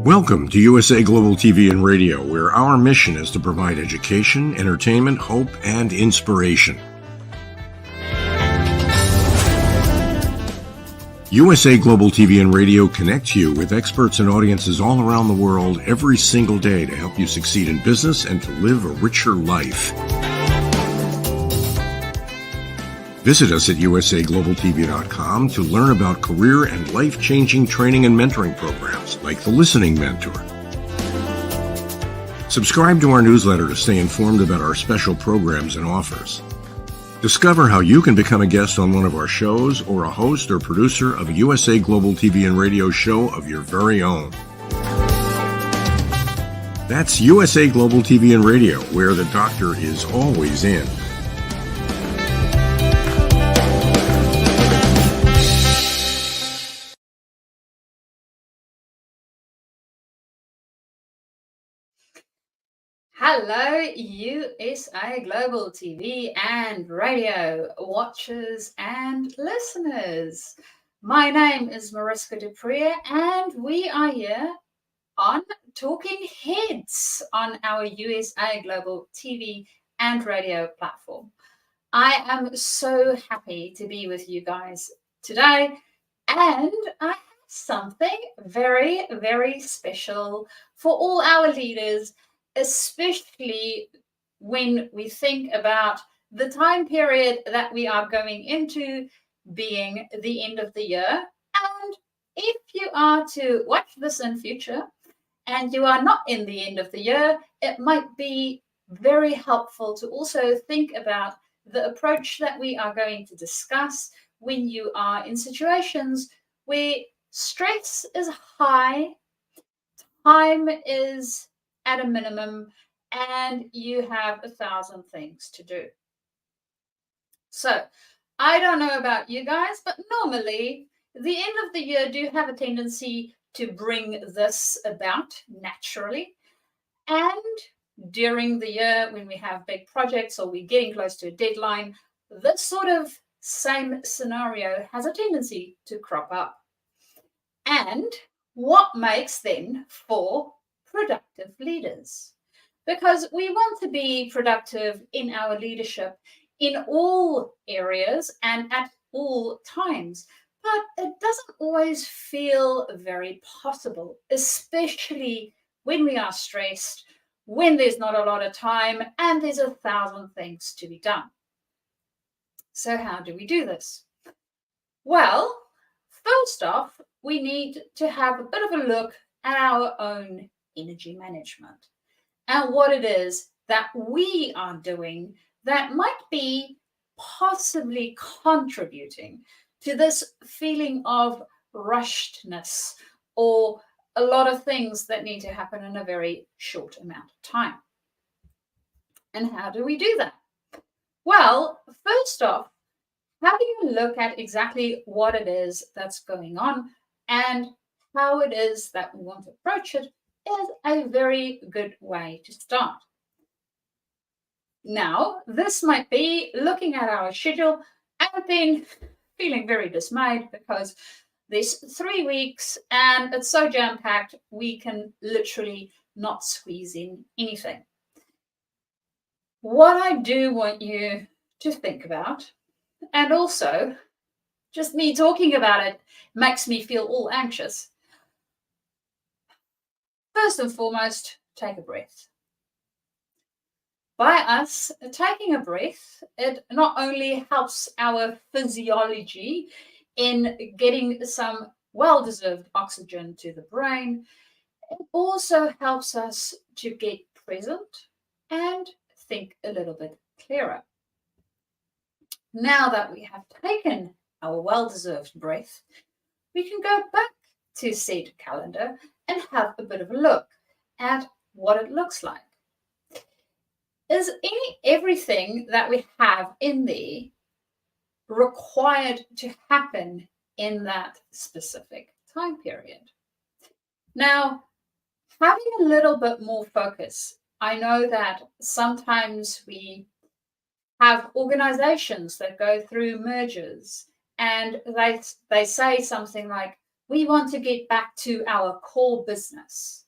Welcome to USA Global TV and Radio, where our mission is to provide education, entertainment, hope, and inspiration. USA Global TV and Radio connects you with experts and audiences all around the world every single day to help you succeed in business and to live a richer life. Visit us at usaglobaltv.com to learn about career and life-changing training and mentoring programs like the Listening Mentor. Subscribe to our newsletter to stay informed about our special programs and offers. Discover how you can become a guest on one of our shows or a host or producer of a USA Global TV and Radio show of your very own. That's USA Global TV and Radio, where the doctor is always in. Hello, USA Global TV and Radio watchers and listeners. My name is Mariska du Preez, and we are here on Talking Heads on our USA Global TV and Radio platform. I am so happy to be with you guys today, and I have something very, very special for all our leaders, especially when we think about the time period that we are going into, being the end of the year. And if you are to watch this in future and you are not in the end of the year, it might be very helpful to also think about the approach that we are going to discuss when you are in situations where stress is high, time is at a minimum, and you have 1,000 things to do. So I don't know about you guys, but normally the end of the year do have a tendency to bring this about naturally. And during the year, when we have big projects or we're getting close to a deadline, this sort of same scenario has a tendency to crop up. And what makes then for productive leaders? Because we want to be productive in our leadership in all areas and at all times, but it doesn't always feel very possible, especially when we are stressed, when there's not a lot of time and there's 1,000 things to be done. So how do we do this? Well, first off, we need to have a bit of a look at our own energy management and what it is that we are doing that might be possibly contributing to this feeling of rushedness or a lot of things that need to happen in a very short amount of time. And how do we do that? Well, first off, having a look at exactly what it is that's going on and how it is that we want to approach it is a very good way to start. Now, this might be looking at our schedule and then feeling very dismayed because there's 3 weeks and it's so jam-packed, we can literally not squeeze in anything. What I do want you to think about, and also just me talking about it makes me feel all anxious. First and foremost, take a breath. By us taking a breath, it not only helps our physiology in getting some well-deserved oxygen to the brain, it also helps us to get present and think a little bit clearer. Now that we have taken our well-deserved breath, we can go back to said calendar and have a bit of a look at what it looks like. Is everything that we have in there required to happen in that specific time period? Now, having a little bit more focus, I know that sometimes we have organizations that go through mergers and they say something like, we want to get back to our core business.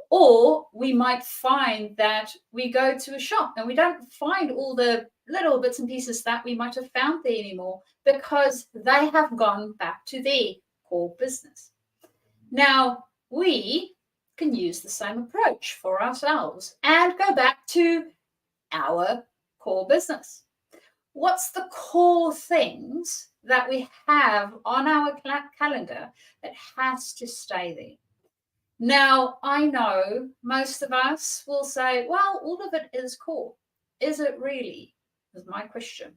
Or we might find that we go to a shop and we don't find all the little bits and pieces that we might have found there anymore because they have gone back to their core business. Now, we can use the same approach for ourselves and go back to our core business. What's the core things that we have on our calendar that has to stay there? Now, I know most of us will say, well, all of it is core. Is it really? Is my question.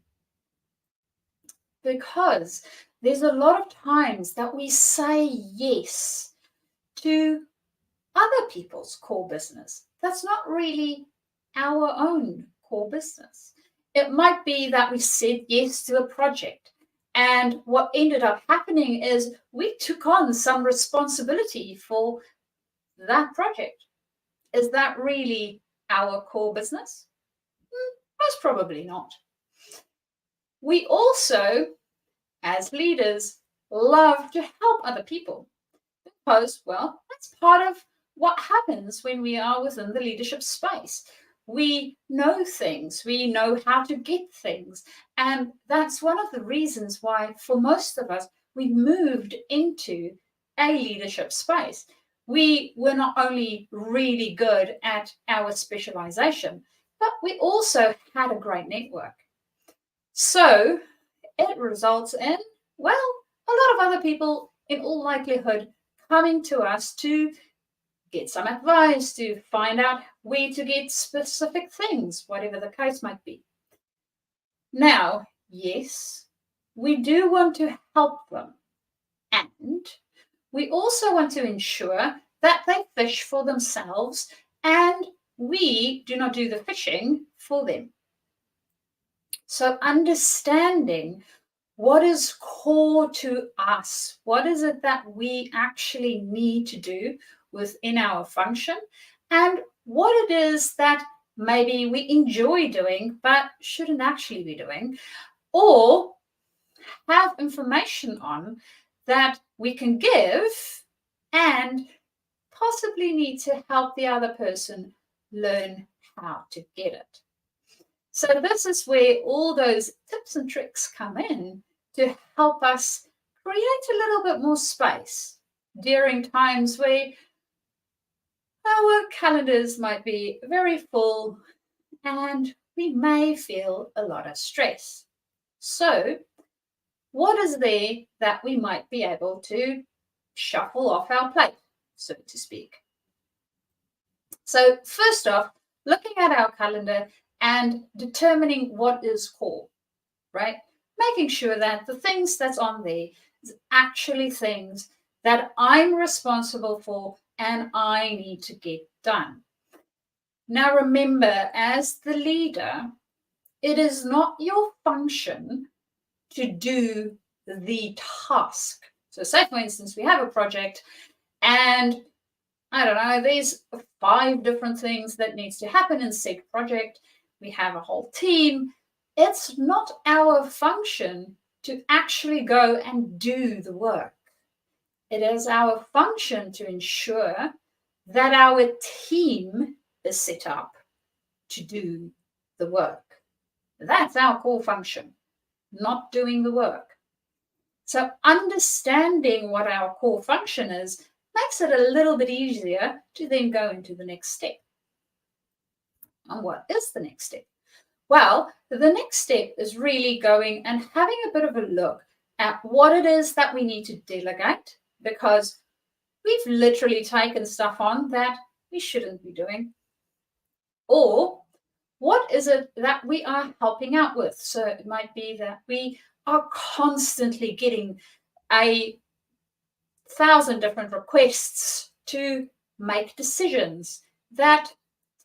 Because there's a lot of times that we say yes to other people's core business. That's not really our own core business. It might be that we said yes to a project. And what ended up happening is we took on some responsibility for that project. Is that really our core business? Most probably not. We also, as leaders, love to help other people because, well, that's part of what happens when we are within the leadership space. We know things, we know how to get things. And that's one of the reasons why, for most of us, we moved into a leadership space. We were not only really good at our specialization, but we also had a great network. So it results in, well, a lot of other people, in all likelihood, coming to us to get some advice, to find out where to get specific things, whatever the case might be. Now, yes, we do want to help them. And we also want to ensure that they fish for themselves and we do not do the fishing for them. So understanding what is core to us, what is it that we actually need to do within our function, and what it is that maybe we enjoy doing but shouldn't actually be doing, or have information on that we can give and possibly need to help the other person learn how to get it. So this is where all those tips and tricks come in to help us create a little bit more space during times where our calendars might be very full and we may feel a lot of stress. So what is there that we might be able to shuffle off our plate, so to speak? So first off, looking at our calendar and determining what is core, right? Making sure that the things that's on there is actually things that I'm responsible for and I need to get done. Now remember, as the leader, it is not your function to do the task. So say, for instance, we have a project and I don't know, there's 5 different things that needs to happen in said project. We have a whole team. It's not our function to actually go and do the work. It is our function to ensure that our team is set up to do the work. That's our core function, not doing the work. So understanding what our core function is makes it a little bit easier to then go into the next step. And what is the next step? Well, the next step is really going and having a bit of a look at what it is that we need to delegate, because we've literally taken stuff on that we shouldn't be doing. Or what is it that we are helping out with? So it might be that we are constantly getting 1,000 different requests to make decisions that,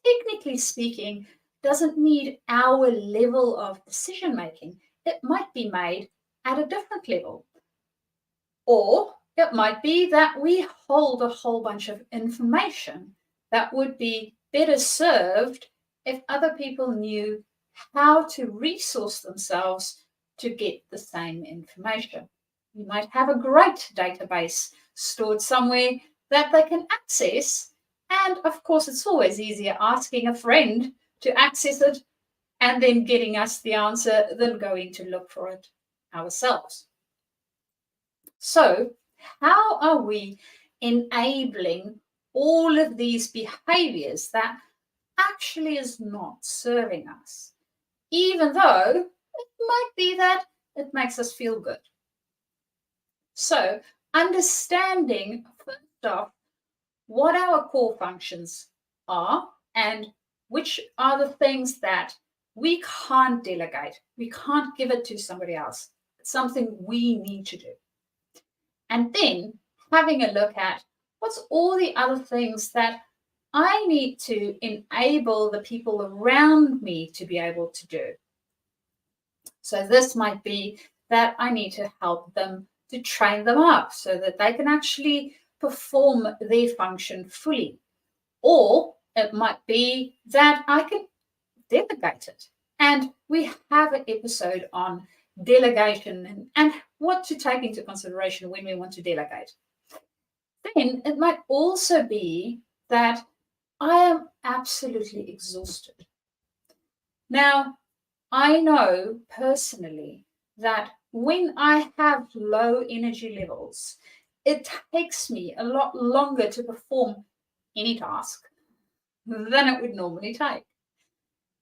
technically speaking, doesn't need our level of decision making. It might be made at a different level. Or it might be that we hold a whole bunch of information that would be better served if other people knew how to resource themselves to get the same information. You might have a great database stored somewhere that they can access. And of course, it's always easier asking a friend to access it and then getting us the answer than going to look for it ourselves. So, how are we enabling all of these behaviors that actually is not serving us, even though it might be that it makes us feel good? So, understanding first off what our core functions are and which are the things that we can't delegate, we can't give it to somebody else. It's something we need to do. And then having a look at what's all the other things that I need to enable the people around me to be able to do. So this might be that I need to help them to train them up so that they can actually perform their function fully. Or it might be that I can delegate it. And we have an episode on delegation and what to take into consideration when we want to delegate. Then it might also be that I am absolutely exhausted. Now, I know personally that when I have low energy levels, it takes me a lot longer to perform any task than it would normally take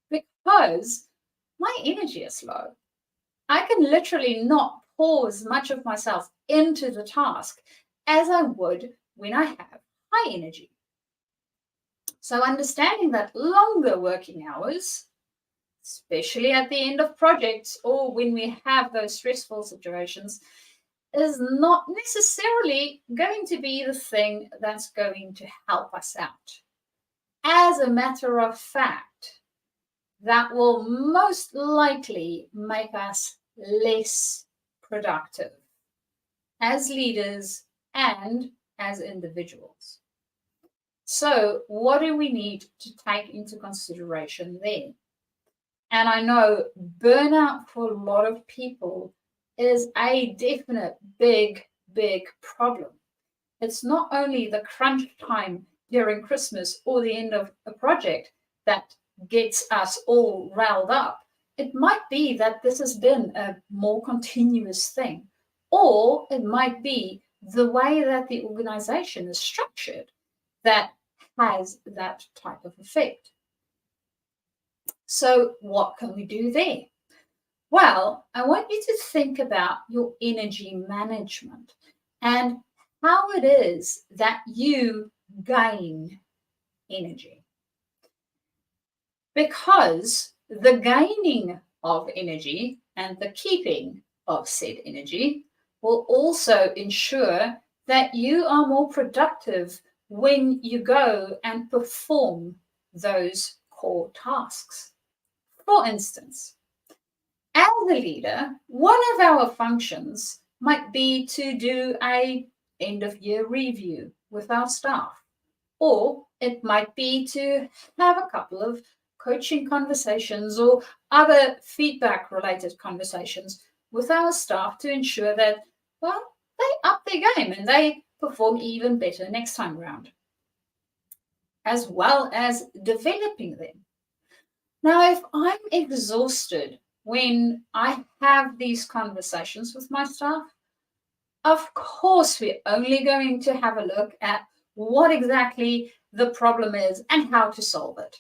because my energy is low. I can literally not pour as much of myself into the task as I would when I have high energy. So understanding that longer working hours, especially at the end of projects or when we have those stressful situations, is not necessarily going to be the thing that's going to help us out. As a matter of fact, that will most likely make us less productive as leaders and as individuals. So, what do we need to take into consideration there? And I know burnout for a lot of people is a definite big problem. It's not only the crunch time during Christmas or the end of a project that gets us all riled up. It might be that this has been a more continuous thing, or it might be the way that the organization is structured that has that type of effect. So, what can we do there? Well, I want you to think about your energy management and how it is that you gain energy. Because the gaining of energy and the keeping of said energy will also ensure that you are more productive when you go and perform those core tasks. For instance, as a leader, one of our functions might be to do a end of year review with our staff, or it might be to have a couple of coaching conversations or other feedback related conversations with our staff to ensure that, well, they up their game and they perform even better next time around, as well as developing them. Now, if I'm exhausted when I have these conversations with my staff, of course, we're only going to have a look at what exactly the problem is and how to solve it.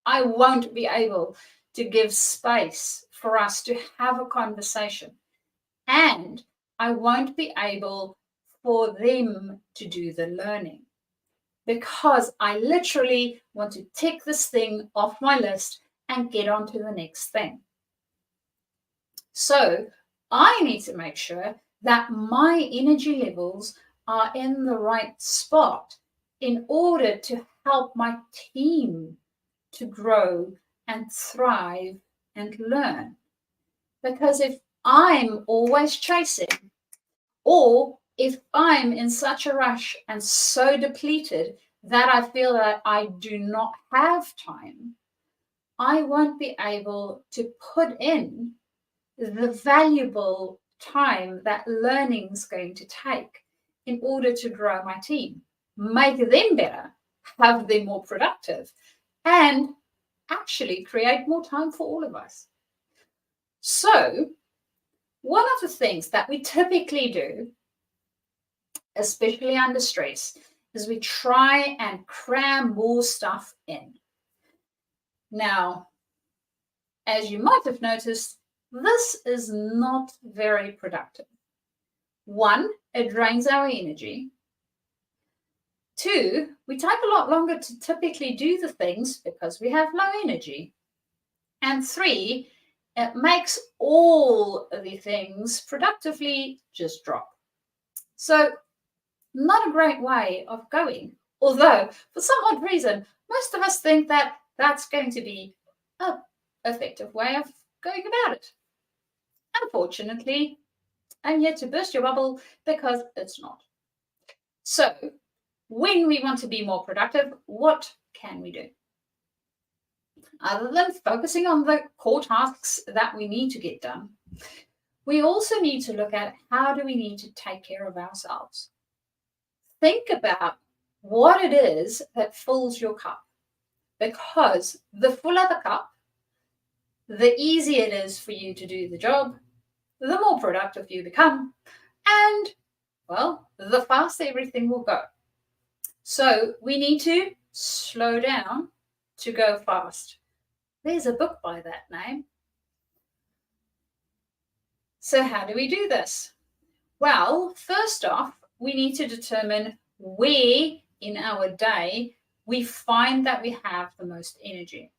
I won't be able to give space for us to have a conversation, and I won't be able for them to do the learning because I literally want to tick this thing off my list and get on to the next thing. So I need to make sure that my energy levels are in the right spot in order to help my team to grow and thrive and learn. Because if I'm always chasing, or if I'm in such a rush and so depleted that I feel that I do not have time, I won't be able to put in the valuable time that learning is going to take in order to grow my team, make them better, have them more productive, and actually create more time for all of us. So, one of the things that we typically do, especially under stress, is we try and cram more stuff in. Now, as you might have noticed, this is not very productive. One, it drains our energy. Two, we take a lot longer to typically do the things because we have low energy. And three, it makes all the things productively just drop. So, not a great way of going. Although, for some odd reason, most of us think that that's going to be an effective way of going about it. Unfortunately, I'm here to burst your bubble because it's not. So, when we want to be more productive, what can we do? Other than focusing on the core tasks that we need to get done, we also need to look at how do we need to take care of ourselves. Think about what it is that fills your cup, because the fuller the cup, the easier it is for you to do the job, the more productive you become, and, well, the faster everything will go. So we need to slow down to go fast. There's a book by that name. So how do we do this? Well, first off, we need to determine where in our day we find that we have the most energy.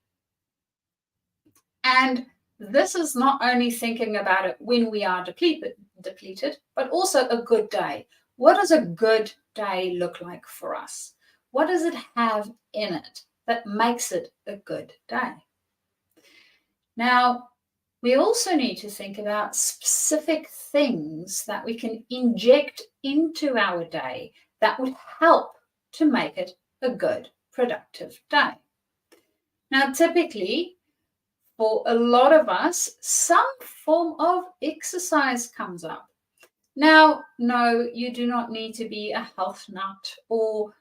And this is not only thinking about it when we are depleted, but also a good day. What does a good day look like for us? What does it have in it that makes it a good day? Now, we also need to think about specific things that we can inject into our day that would help to make it a good, productive day. Now, typically, for a lot of us, some form of exercise comes up. Now, no, you do not need to be a health nut or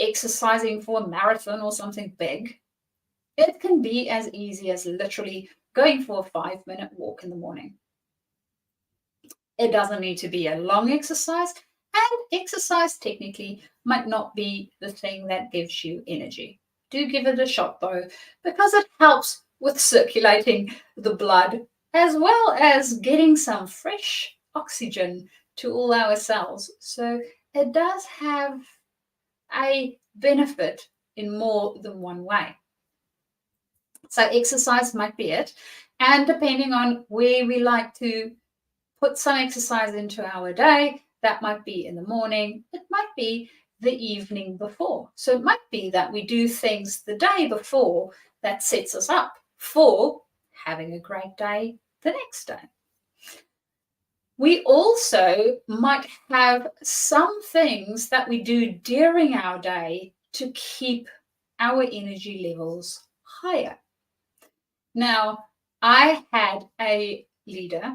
exercising for a marathon or something big. It can be as easy as literally going for a 5-minute walk in the morning. It doesn't need to be a long exercise, and exercise technically might not be the thing that gives you energy. Do give it a shot though, because it helps with circulating the blood as well as getting some fresh oxygen to all our cells. So it does have a benefit in more than one way. So exercise might be it. And depending on where we like to put some exercise into our day, that might be in the morning, it might be the evening before. So it might be that we do things the day before that sets us up for having a great day the next day. We also might have some things that we do during our day to keep our energy levels higher. Now, I had a leader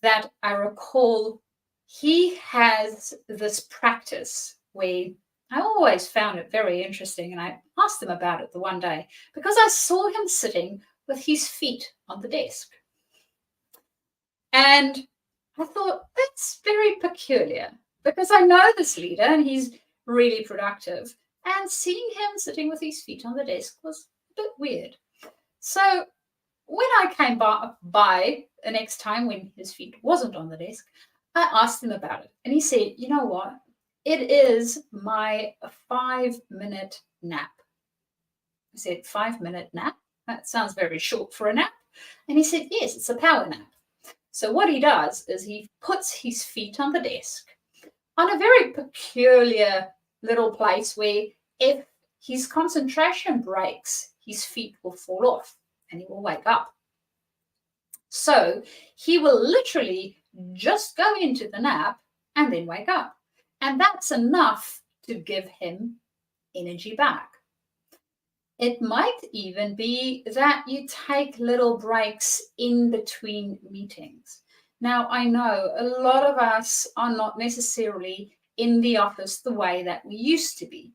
that I recall, he has this practice where I always found it very interesting, and I asked him about it the one day because I saw him sitting with his feet on the desk. And I thought, that's very peculiar because I know this leader and he's really productive. And seeing him sitting with his feet on the desk was a bit weird. So when I came by the next time when his feet wasn't on the desk, I asked him about it. And he said, you know what? It is my 5-minute nap. I said, 5-minute nap? That sounds very short for a nap. And he said, yes, it's a power nap. So what he does is he puts his feet on the desk on a very peculiar little place where if his concentration breaks, his feet will fall off and he will wake up. So he will literally just go into the nap and then wake up. And that's enough to give him energy back. It might even be that you take little breaks in between meetings. Now, I know a lot of us are not necessarily in the office the way that we used to be,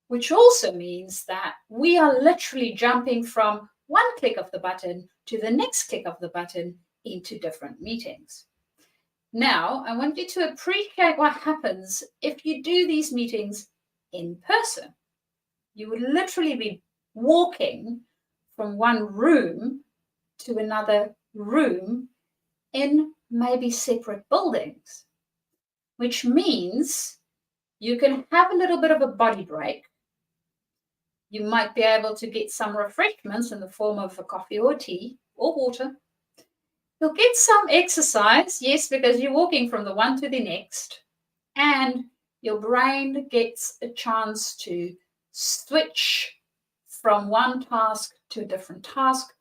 which also means that we are literally jumping from one click of the button to the next click of the button into different meetings. Now, I want you to appreciate what happens if you do these meetings in person. You would literally be walking from one room to another room in maybe separate buildings, which means you can have a little bit of a body break. You might be able to get some refreshments in the form of a coffee or tea or water. You'll get some exercise, yes, because you're walking from the one to the next, and your brain gets a chance to switch from one task to a different task,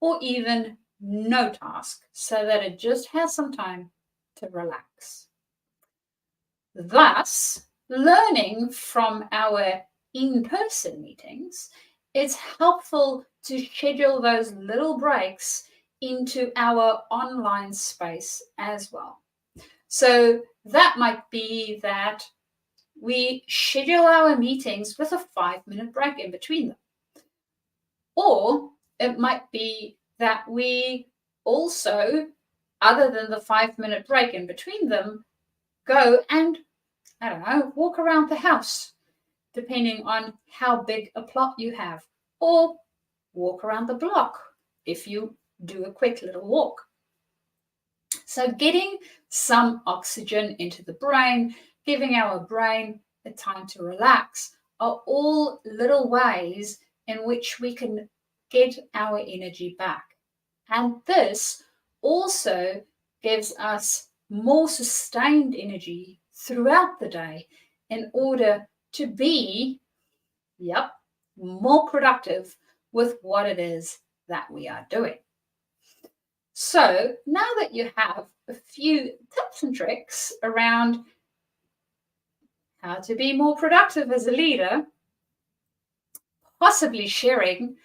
or even no task, so that it just has some time to relax. Thus, learning from our in-person meetings, it's helpful to schedule those little breaks into our online space as well. So that might be that we schedule our meetings with a 5-minute break in between them. Or it might be that we also, other than the 5-minute break in between them, go and, I don't know, walk around the house, depending on how big a plot you have, or walk around the block if you do a quick little walk. So getting some oxygen into the brain, giving our brain a time to relax, are all little ways in which we can get our energy back. And this also gives us more sustained energy throughout the day in order to be, more productive with what it is that we are doing. So now that you have a few tips and tricks around how to be more productive as a leader, possibly sharing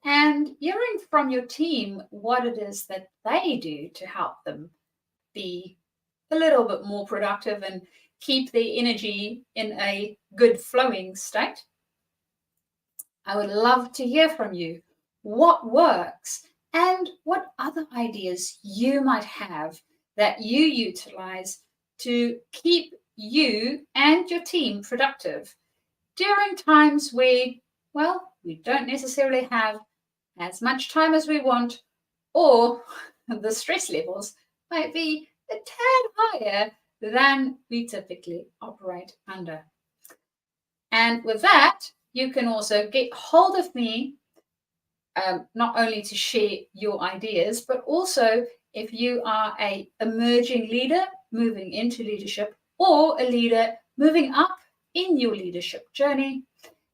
and hearing from your team what it is that they do to help them be a little bit more productive and keep their energy in a good flowing state, I would love to hear from you what works and what other ideas you might have that you utilize to keep you and your team productive during times where, well, we don't necessarily have as much time as we want, or the stress levels might be a tad higher than we typically operate under. And with that, you can also get hold of me, not only to share your ideas, but also if you are an emerging leader moving into leadership or a leader moving up in your leadership journey.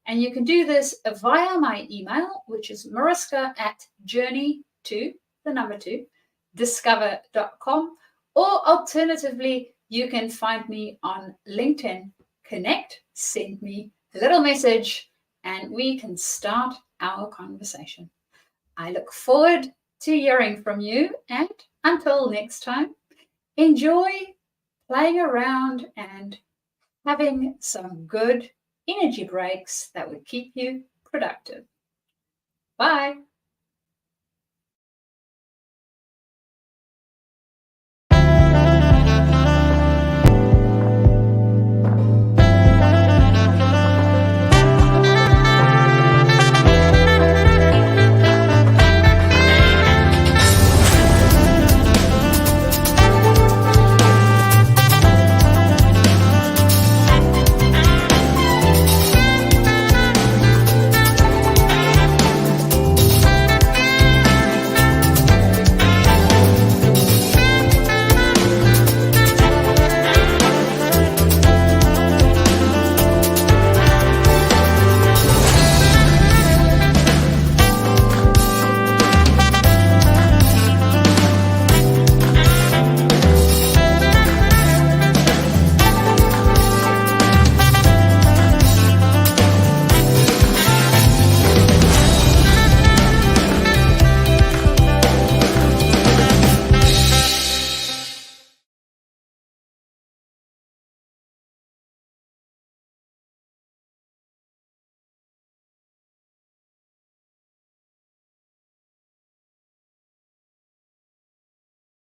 And you can do this via my email, which is mariska@journey2discover.com, or alternatively, you can find me on LinkedIn. Connect, send me a little message, and we can start our conversation. I look forward to hearing from you, and until next time, enjoy playing around and having some good energy breaks that would keep you productive. Bye.